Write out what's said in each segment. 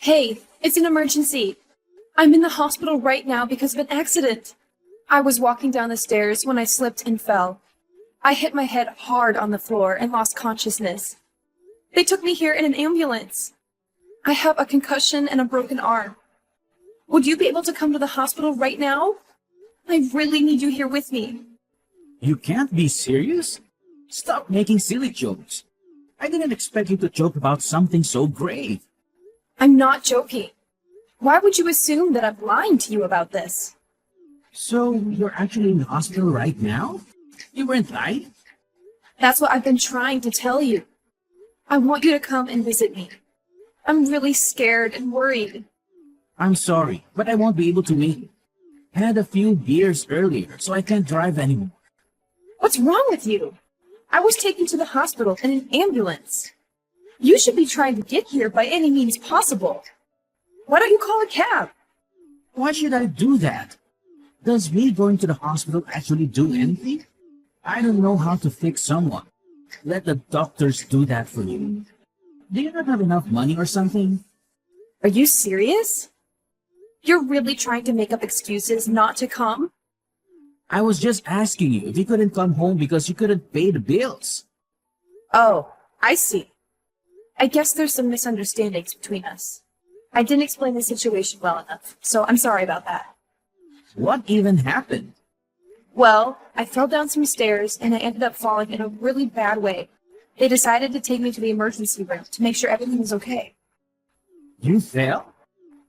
Hey, it's an emergency. I'm in the hospital right now because of an accident. I was walking down the stairs when I slipped and fell. I hit my head hard on the floor and lost consciousness. They took me here in an ambulance. I have a concussion and a broken arm. Would you be able to come to the hospital right now? I really need you here with me. You can't be serious? Stop making silly jokes. I didn't expect you to joke about something so grave. I'm not joking. Why would you assume that I'm lying to you about this? So, you're actually in the hospital right now? You weren't lying? That's what I've been trying to tell you. I want you to come and visit me. I'm really scared and worried. I'm sorry, but I won't be able to meet you. I had a few beers earlier, so I can't drive anymore. What's wrong with you? I was taken to the hospital in an ambulance. You should be trying to get here by any means possible. Why don't you call a cab? Why should I do that? Does me going to the hospital actually do anything? I don't know how to fix someone. Let the doctors do that for you. Do you not have enough money or something? Are you serious? You're really trying to make up excuses not to come? I was just asking you if you couldn't come home because you couldn't pay the bills. Oh, I see. I guess there's some misunderstandings between us. I didn't explain the situation well enough, so I'm sorry about that. What even happened? Well, I fell down some stairs and I ended up falling in a really bad way. They decided to take me to the emergency room to make sure everything was okay. You fell?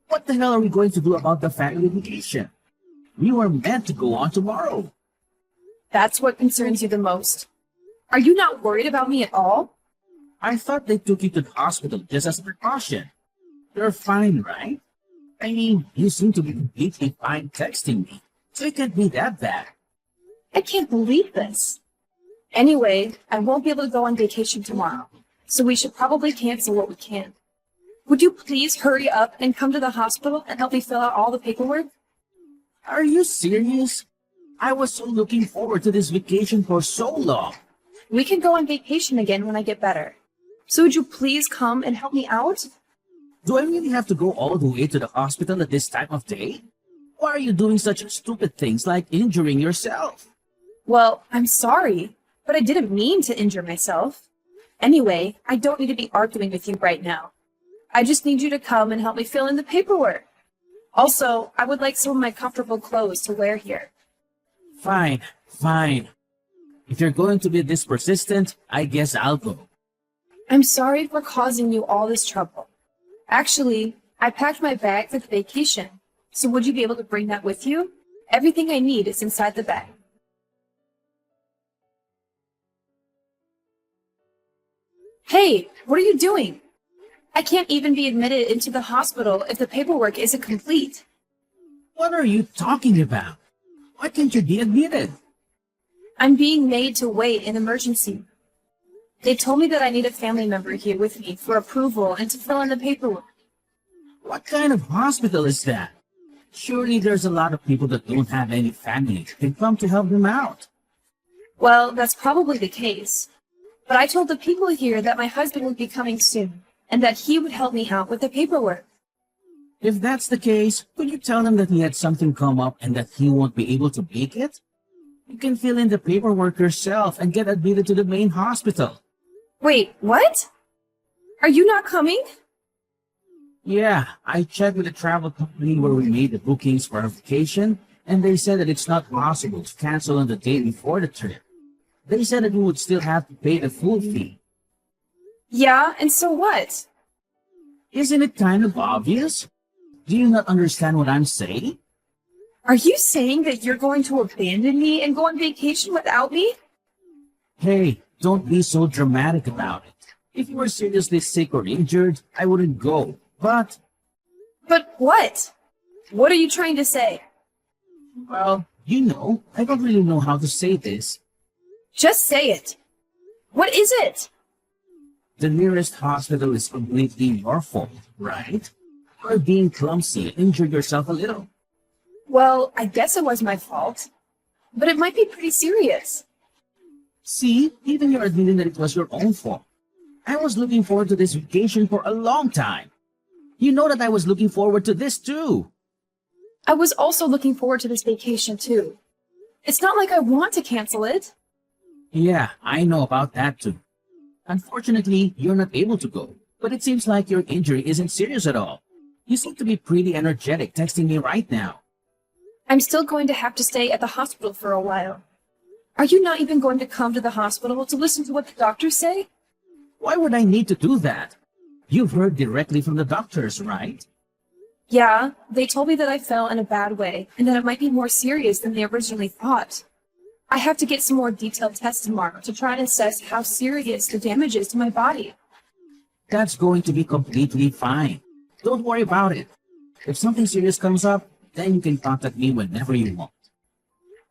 What the hell are we going to do about the family vacation? We were meant to go on tomorrow. That's what concerns you the most. Are you not worried about me at all? I thought they took you to the hospital just as a precaution. You're fine, right? I mean, you seem to be completely fine texting me, so it can't be that bad. I can't believe this. Anyway, I won't be able to go on vacation tomorrow, so we should probably cancel what we can. Would you please hurry up and come to the hospital and help me fill out all the paperwork? Are you serious? I was so looking forward to this vacation for so long. We can go on vacation again when I get better. So would you please come and help me out? Do I really have to go all the way to the hospital at this time of day? Why are you doing such stupid things like injuring yourself? Well, I'm sorry, but I didn't mean to injure myself. Anyway, I don't need to be arguing with you right now. I just need you to come and help me fill in the paperwork. Also, I would like some of my comfortable clothes to wear here. Fine, fine. If you're going to be this persistent, I guess I'll go. I'm sorry for causing you all this trouble. Actually, I packed my bag for the vacation, so would you be able to bring that with you? Everything I need is inside the bag. Hey, what are you doing? I can't even be admitted into the hospital if the paperwork isn't complete. What are you talking about? Why can't you be admitted? I'm being made to wait in emergency. They told me that I need a family member here with me for approval and to fill in the paperwork. What kind of hospital is that? Surely there's a lot of people that don't have any family that can come to help them out. Well, that's probably the case. But I told the people here that my husband would be coming soon and that he would help me out with the paperwork. If that's the case, could you tell him that he had something come up and that he won't be able to make it? You can fill in the paperwork yourself and get admitted to the main hospital. Wait, what? Are you not coming? Yeah, I checked with the travel company where we made the bookings for our vacation, and they said that it's not possible to cancel on the day before the trip. They said that we would still have to pay the full fee. Yeah, and so what? Isn't it kind of obvious? Do you not understand what I'm saying? Are you saying that you're going to abandon me and go on vacation without me? Hey, don't be so dramatic about it. If you were seriously sick or injured, I wouldn't go. But what? What are you trying to say? well, I don't really know how to say this. Just say it. What is it? The nearest hospital is completely your fault, right? You're being clumsy and injured yourself a little. Well, I guess it was my fault. But it might be pretty serious. See, even you're admitting that it was your own fault. I was looking forward to this vacation for a long time. You know that I was looking forward to this too. I was also looking forward to this vacation too. It's not like I want to cancel it. Yeah, I know about that too. Unfortunately, you're not able to go, but it seems like your injury isn't serious at all. You seem to be pretty energetic texting me right now. I'm still going to have to stay at the hospital for a while. Are you not even going to come to the hospital to listen to what the doctors say? Why would I need to do that? You've heard directly from the doctors, right? Yeah, they told me that I fell in a bad way and that it might be more serious than they originally thought. I have to get some more detailed tests tomorrow to try and assess how serious the damage is to my body. That's going to be completely fine. Don't worry about it. If something serious comes up, then you can contact me whenever you want.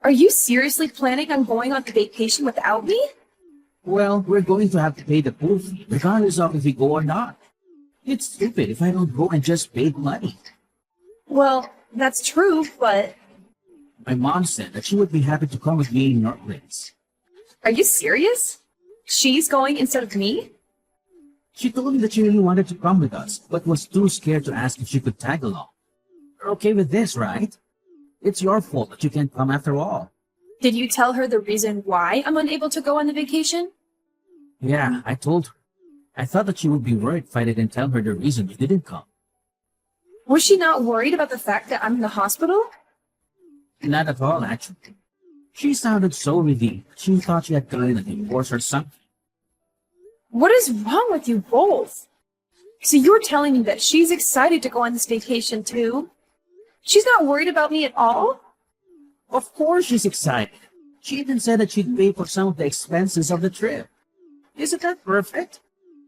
Are you seriously planning on going on the vacation without me? Well, we're going to have to pay the pool fee, regardless of if we go or not. It's stupid if I don't go and just pay the money. Well, that's true, but My mom said that she would be happy to come with me in your place. are you serious? She's going instead of me? She told me that she really wanted to come with us, but was too scared to ask if she could tag along. You're okay with this, right? It's your fault that you can't come after all. Did you tell her the reason why I'm unable to go on the vacation? Yeah, I told her. I thought that she would be worried if I didn't tell her the reason you didn't come. Was she not worried about the fact that I'm in the hospital? Not at all, actually. She sounded so relieved. She thought she had gotten a divorce or something. What is wrong with you both? So you're telling me that she's excited to go on this vacation too? She's not worried about me at all? Of course she's excited. She even said that she'd pay for some of the expenses of the trip. Isn't that perfect?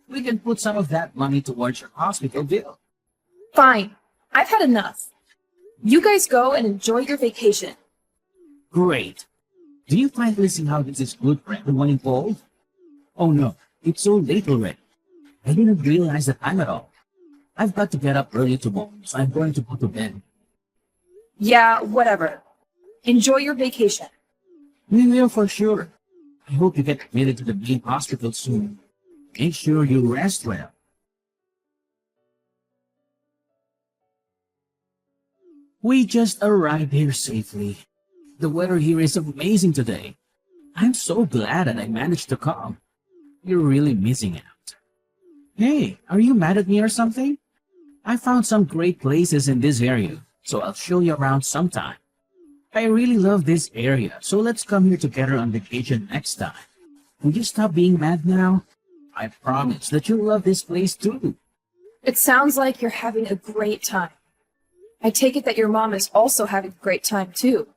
We can put some of that money towards your hospital bill. Fine. I've had enough. You guys go and enjoy your vacation. Great. Do you finally see how this is good for everyone involved? Oh no, it's so late already. I didn't realize the time at all. I've got to get up early tomorrow, so I'm going to go to bed. Yeah, whatever. Enjoy your vacation. We will for sure. I hope you get admitted to the main hospital soon. Make sure you rest well. We just arrived here safely. The weather here is amazing today. I'm so glad that I managed to come. You're really missing out. Hey, are you mad at me or something? I found some great places in this area, so I'll show you around sometime. I really love this area, so let's come here together on vacation next time. Will you stop being mad now? I promise that you'll love this place too. It sounds like you're having a great time. I take it that your mom is also having a great time too.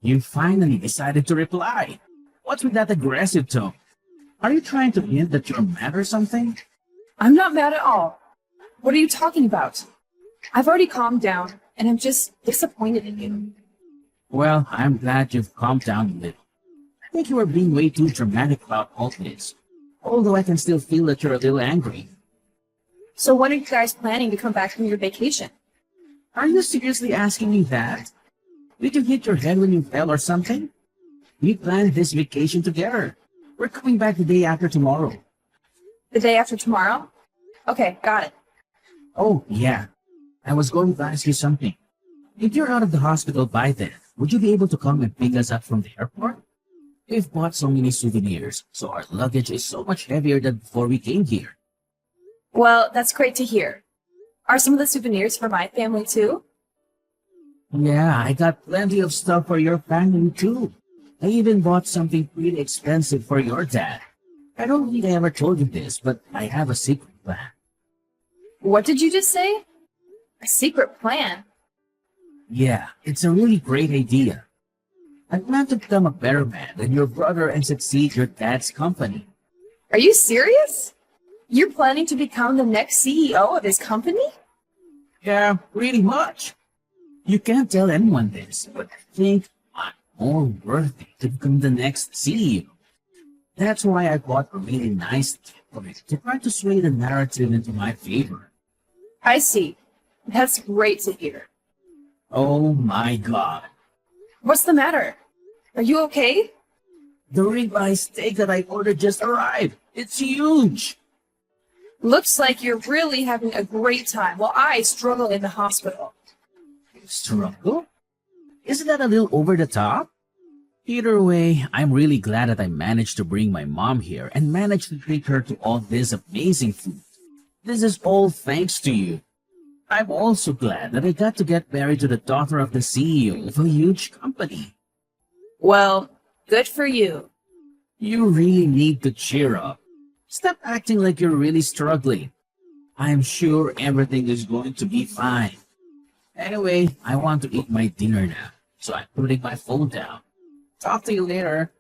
You finally decided to reply. What's with that aggressive tone? Are you trying to hint that you're mad or something? I'm not mad at all. What are you talking about? I've already calmed down, and I'm just disappointed in you. Well, I'm glad you've calmed down a little. I think you are being way too dramatic about all this. Although I can still feel that you're a little angry. So when are you guys planning to come back from your vacation? Are you seriously asking me that? Did you hit your head when you fell or something? We planned this vacation together. We're coming back the day after tomorrow. The day after tomorrow? Okay, got it. Oh, yeah. I was going to ask you something. If you're out of the hospital by then, would you be able to come and pick us up from the airport? We've bought so many souvenirs, so our luggage is so much heavier than before we came here. Well, that's great to hear. Are some of the souvenirs for my family too? Yeah, I got plenty of stuff for your family too. I even bought something pretty expensive for your dad. I don't think I ever told you this, but I have a secret plan. What did you just say? A secret plan? Yeah, it's a really great idea. I plan to become a better man than your brother and succeed your dad's company. Are you serious? You're planning to become the next CEO of his company? Yeah, pretty much. You can't tell anyone this, but I think I'm more worthy to become the next CEO. That's why I bought a really nice gift for it to try to sway the narrative into my favor. I see. That's great to hear. Oh my god. What's the matter? Are you okay? The ribeye steak that I ordered just arrived. It's huge. Looks like you're really having a great time while I struggle in the hospital. Struggle? Isn't that a little over the top? Either way, I'm really glad that I managed to bring my mom here and managed to treat her to all this amazing food. This is all thanks to you. I'm also glad that I got to get married to the daughter of the CEO of a huge company. Well, good for you. You really need to cheer up. Stop acting like you're really struggling. I'm sure everything is going to be fine. Anyway, I want to eat my dinner now, so I'm putting my phone down. Talk to you later.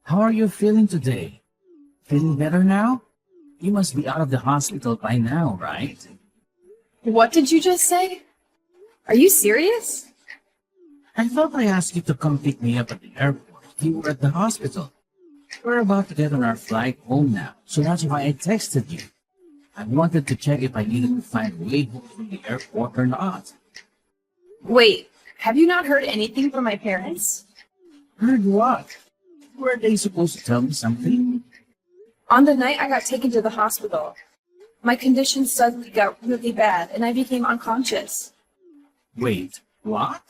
How are you feeling today? Feeling better now? You must be out of the hospital by now, right? What did you just say? Are you serious? I thought I asked you to come pick me up at the airport. You were at the hospital. We're about to get on our flight home now, so that's why I texted you. I wanted to check if I needed to find a way home from the airport or not. Wait, have you not heard anything from my parents? Heard what? Were they supposed to tell me something? On the night I got taken to the hospital, my condition suddenly got really bad and I became unconscious. Wait, what?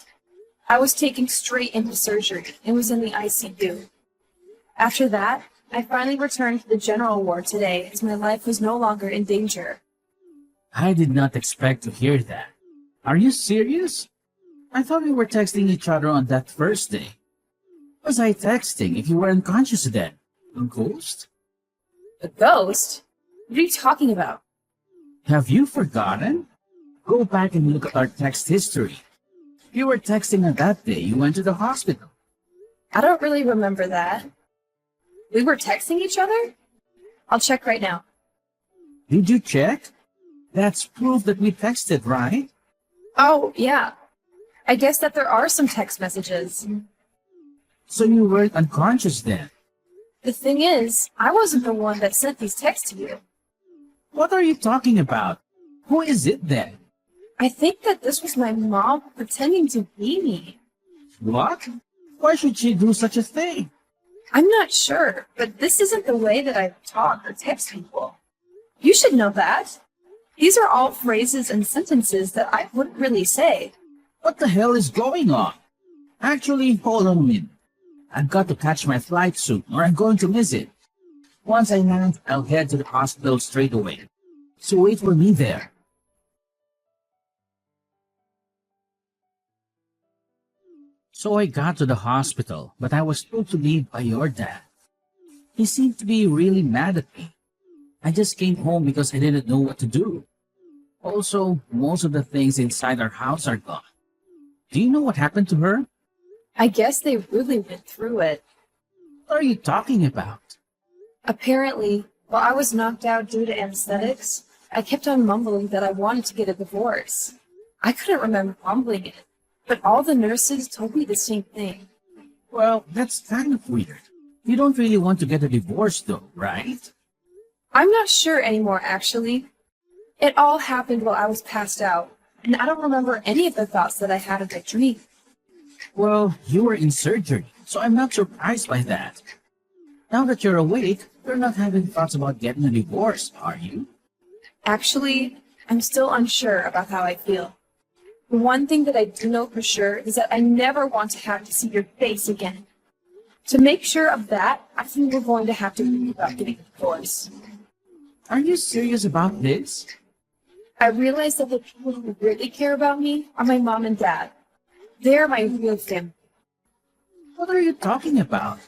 I was taken straight into surgery and was in the ICU. After that, I finally returned to the general ward today as my life was no longer in danger. I did not expect to hear that. Are you serious? I thought we were texting each other on that first day. Was I texting if you were unconscious then? A ghost? A ghost? What are you talking about? Have you forgotten? Go back and look at our text history. You were texting on that day you went to the hospital. I don't really remember that. We were texting each other? I'll check right now. Did you check? That's proof that we texted, right? Oh, yeah. I guess that there are some text messages. So you weren't unconscious then? The thing is, I wasn't the one that sent these texts to you. What are you talking about? Who is it then? I think that this was my mom pretending to be me. What? Why should she do such a thing? I'm not sure, but this isn't the way that I talk or text people. You should know that. These are all phrases and sentences that I wouldn't really say. What the hell is going on? Actually, hold on a minute. I've got to catch my flight soon or I'm going to miss it. Once I land, I'll head to the hospital straight away. So wait for me there. So I got to the hospital, but I was told to leave by your dad. He seemed to be really mad at me. I just came home because I didn't know what to do. Also, most of the things inside our house are gone. Do you know what happened to her? I guess they really went through it. What are you talking about? Apparently, while I was knocked out due to anesthetics, I kept on mumbling that I wanted to get a divorce. I couldn't remember mumbling it, but all the nurses told me the same thing. Well, that's kind of weird. You don't really want to get a divorce though, right? I'm not sure anymore, actually. It all happened while I was passed out, and I don't remember any of the thoughts that I had in my dream. Well, you were in surgery, so I'm not surprised by that. Now that you're awake, you're not having thoughts about getting a divorce, are you? Actually, I'm still unsure about how I feel. The one thing that I do know for sure is that I never want to have to see your face again. To make sure of that, I think we're going to have to think about getting a divorce. Are you serious about this? I realize that the people who really care about me are my mom and dad. They're my real family. What are you talking about?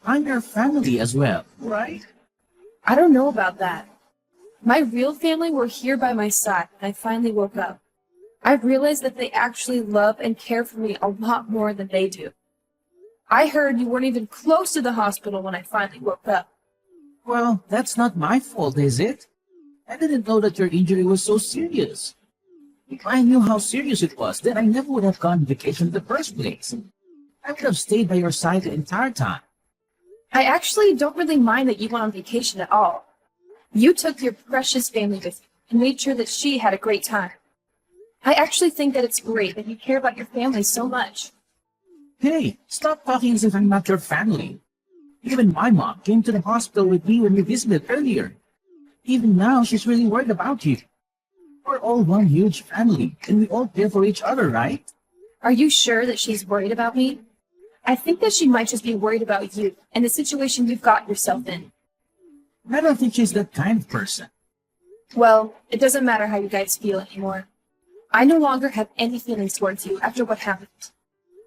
I'm your family as well, right? I don't know about that. My real family were here by my side when I finally woke up. I realized that they actually love and care for me a lot more than they do. I heard you weren't even close to the hospital when I finally woke up. Well, that's not my fault, is it? I didn't know that your injury was so serious. If I knew how serious it was, then I never would have gone on vacation in the first place. I would have stayed by your side the entire time. I actually don't really mind that you went on vacation at all. You took your precious family with you and made sure that she had a great time. I actually think that it's great that you care about your family so much. Hey, stop talking as if I'm not your family. Even my mom came to the hospital with me when we visited earlier. Even now, she's really worried about you. We're all one huge family, and we all care for each other, right? Are you sure that she's worried about me? I think that she might just be worried about you and the situation you've got yourself in. I don't think she's that kind of person. Well, it doesn't matter how you guys feel anymore. I no longer have any feelings towards you after what happened.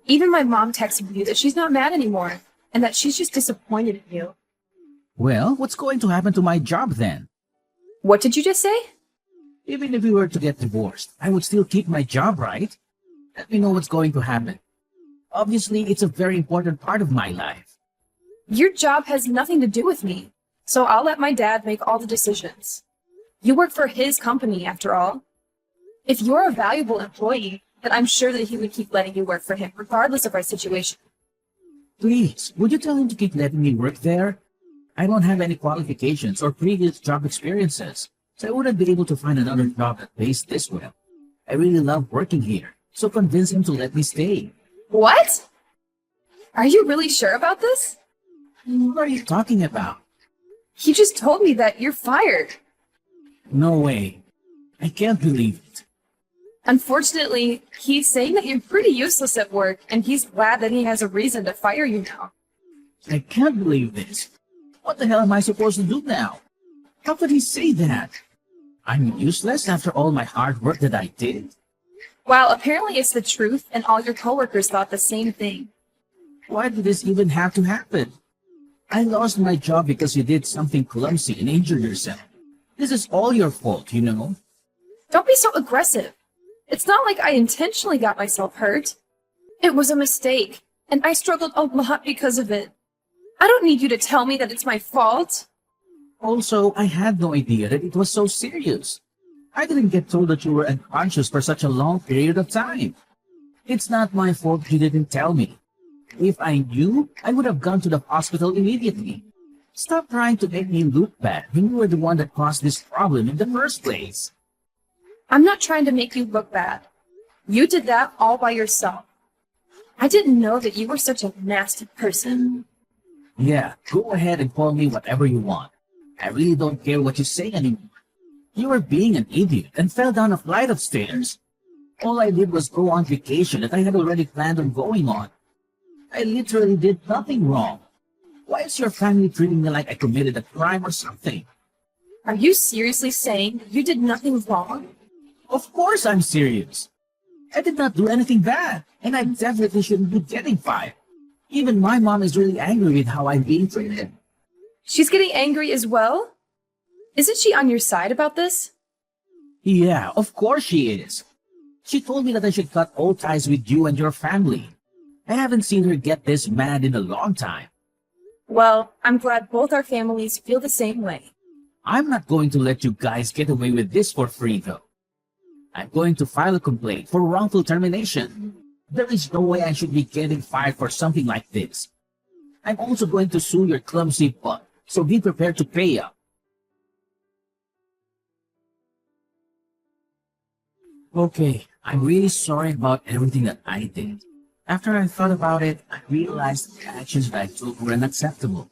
Even my mom texted you that she's not mad anymore and that she's just disappointed in you. Well, what's going to happen to my job then? What did you just say? Even if we were to get divorced, I would still keep my job, right? Let me know what's going to happen. Obviously, it's a very important part of my life. Your job has nothing to do with me, so I'll let my dad make all the decisions. You work for his company, after all. If you're a valuable employee, then I'm sure that he would keep letting you work for him, regardless of our situation. Please, would you tell him to keep letting me work there? I don't have any qualifications or previous job experiences, so I wouldn't be able to find another job that pays this well. I really love working here, so convince him to let me stay. What? Are you really sure about this? What are you talking about? He just told me that you're fired. No way. I can't believe it. Unfortunately, he's saying that you're pretty useless at work, and he's glad that he has a reason to fire you now. I can't believe this. What the hell am I supposed to do now? How could he say that? I'm useless after all my hard work that I did? Well, apparently it's the truth, and all your coworkers thought the same thing. Why did this even have to happen? I lost my job because you did something clumsy and injured yourself. This is all your fault, you know? Don't be so aggressive. It's not like I intentionally got myself hurt. It was a mistake, and I struggled a lot because of it. I don't need you to tell me that it's my fault. Also, I had no idea that it was so serious. I didn't get told that you were unconscious for such a long period of time. It's not my fault you didn't tell me. If I knew, I would have gone to the hospital immediately. Stop trying to make me look bad when you were the one that caused this problem in the first place. I'm not trying to make you look bad. You did that all by yourself. I didn't know that you were such a nasty person. Yeah, go ahead and call me whatever you want. I really don't care what you say anymore. You were being an idiot and fell down a flight of stairs. All I did was go on vacation that I had already planned on going on. I literally did nothing wrong. Why is your family treating me like I committed a crime or something? Are you seriously saying you did nothing wrong? Of course I'm serious. I did not do anything bad, and I definitely shouldn't be getting fired. Even my mom is really angry with how I'm being treated. She's getting angry as well? Isn't she on your side about this? Yeah, of course she is. She told me that I should cut all ties with you and your family. I haven't seen her get this mad in a long time. Well, I'm glad both our families feel the same way. I'm not going to let you guys get away with this for free, though. I'm going to file a complaint for wrongful termination. There is no way I should be getting fired for something like this. I'm also going to sue your clumsy butt, so be prepared to pay up. Okay, I'm really sorry about everything that I did. After I thought about it, I realized the actions that I took were unacceptable.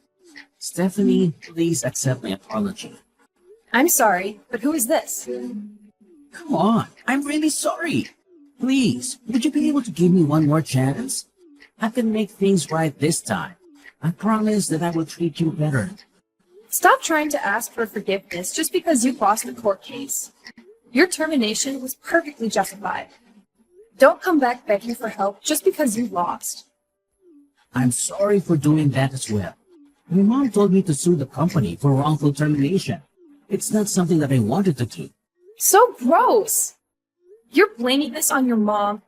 Stephanie, please accept my apology. I'm sorry, but who is this? Come on, I'm really sorry. Please, would you be able to give me one more chance? I can make things right this time. I promise that I will treat you better. Stop trying to ask for forgiveness just because you lost the court case. Your termination was perfectly justified. Don't come back begging for help just because you lost. I'm sorry for doing that as well. My mom told me to sue the company for wrongful termination. It's not something that I wanted to do. So gross! You're blaming this on your mom.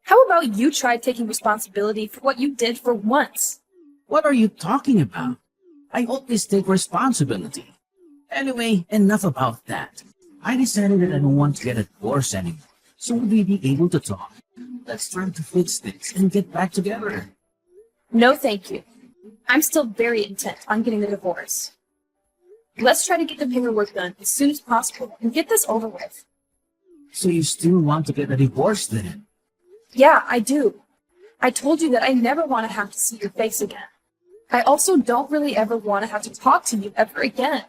How about you try taking responsibility for what you did for once? What are you talking about? I always take responsibility. Anyway, enough about that. I decided that I don't want to get a divorce anymore. So would we be able to talk? Let's try to fix this and get back together. No, thank you. I'm still very intent on getting the divorce. Let's try to get the paperwork done as soon as possible and get this over with. So you still want to get a divorce then? Yeah, I do. I told you that I never want to have to see your face again. I also don't really ever want to have to talk to you ever again.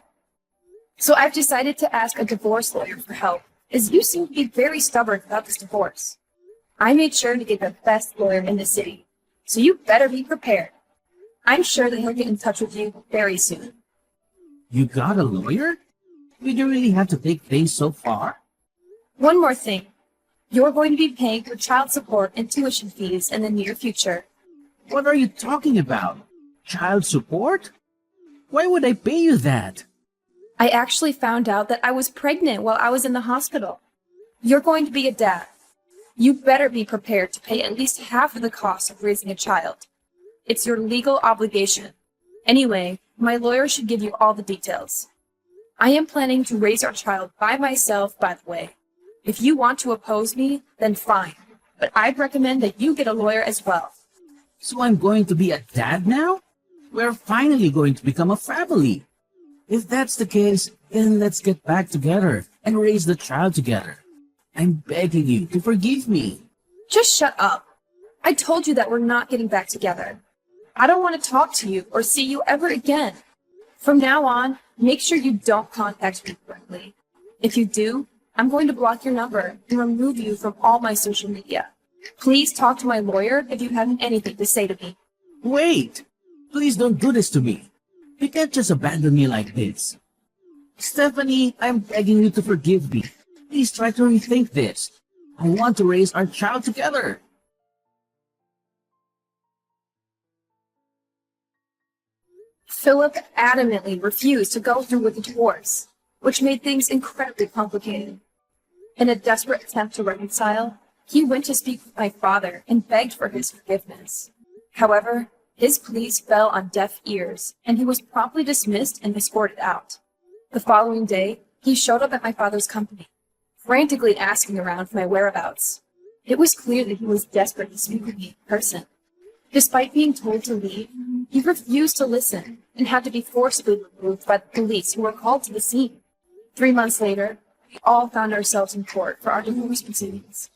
So I've decided to ask a divorce lawyer for help, as you seem to be very stubborn about this divorce. I made sure to get the best lawyer in the city, so you better be prepared. I'm sure that he'll get in touch with you very soon. You got a lawyer? Did you really have to take things so far? One more thing. You're going to be paying for child support and tuition fees in the near future. What are you talking about? Child support? Why would I pay you that? I actually found out that I was pregnant while I was in the hospital. You're going to be a dad. You better be prepared to pay at least half of the cost of raising a child. It's your legal obligation. Anyway, my lawyer should give you all the details. I am planning to raise our child by myself, by the way. If you want to oppose me, then fine. But I'd recommend that you get a lawyer as well. So I'm going to be a dad now? We're finally going to become a family. If that's the case, then let's get back together and raise the child together. I'm begging you to forgive me. Just shut up. I told you that we're not getting back together. I don't want to talk to you or see you ever again. From now on, make sure you don't contact me directly. If you do, I'm going to block your number and remove you from all my social media. Please talk to my lawyer if you have anything to say to me. Wait! Please don't do this to me. You can't just abandon me like this. Stephanie, I'm begging you to forgive me. Please try to rethink this. I want to raise our child together. Philip adamantly refused to go through with the divorce, which made things incredibly complicated. In a desperate attempt to reconcile, he went to speak with my father and begged for his forgiveness. However, his pleas fell on deaf ears, and he was promptly dismissed and escorted out. The following day, he showed up at my father's company, frantically asking around for my whereabouts. It was clear that he was desperate to speak with me in person. Despite being told to leave, he refused to listen and had to be forcibly removed by the police who were called to the scene. 3 months later, we all found ourselves in court for our divorce proceedings.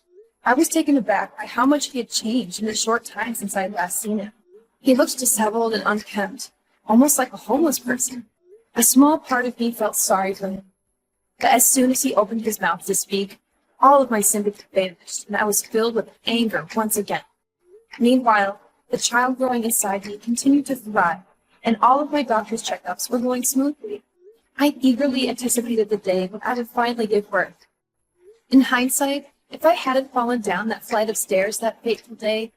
I was taken aback by how much he had changed in the short time since I had last seen him. He looked disheveled and unkempt, almost like a homeless person. A small part of me felt sorry for him. But as soon as he opened his mouth to speak, all of my sympathy vanished, and I was filled with anger once again. Meanwhile, the child growing inside me continued to thrive, and all of my doctor's checkups were going smoothly. I eagerly anticipated the day when I would finally give birth. In hindsight, if I hadn't fallen down that flight of stairs that fateful day,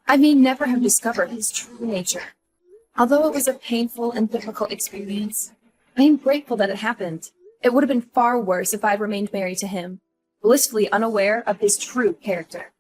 I may never have discovered his true nature. Although it was a painful and difficult experience, I am grateful that it happened. It would have been far worse if I had remained married to him, blissfully unaware of his true character.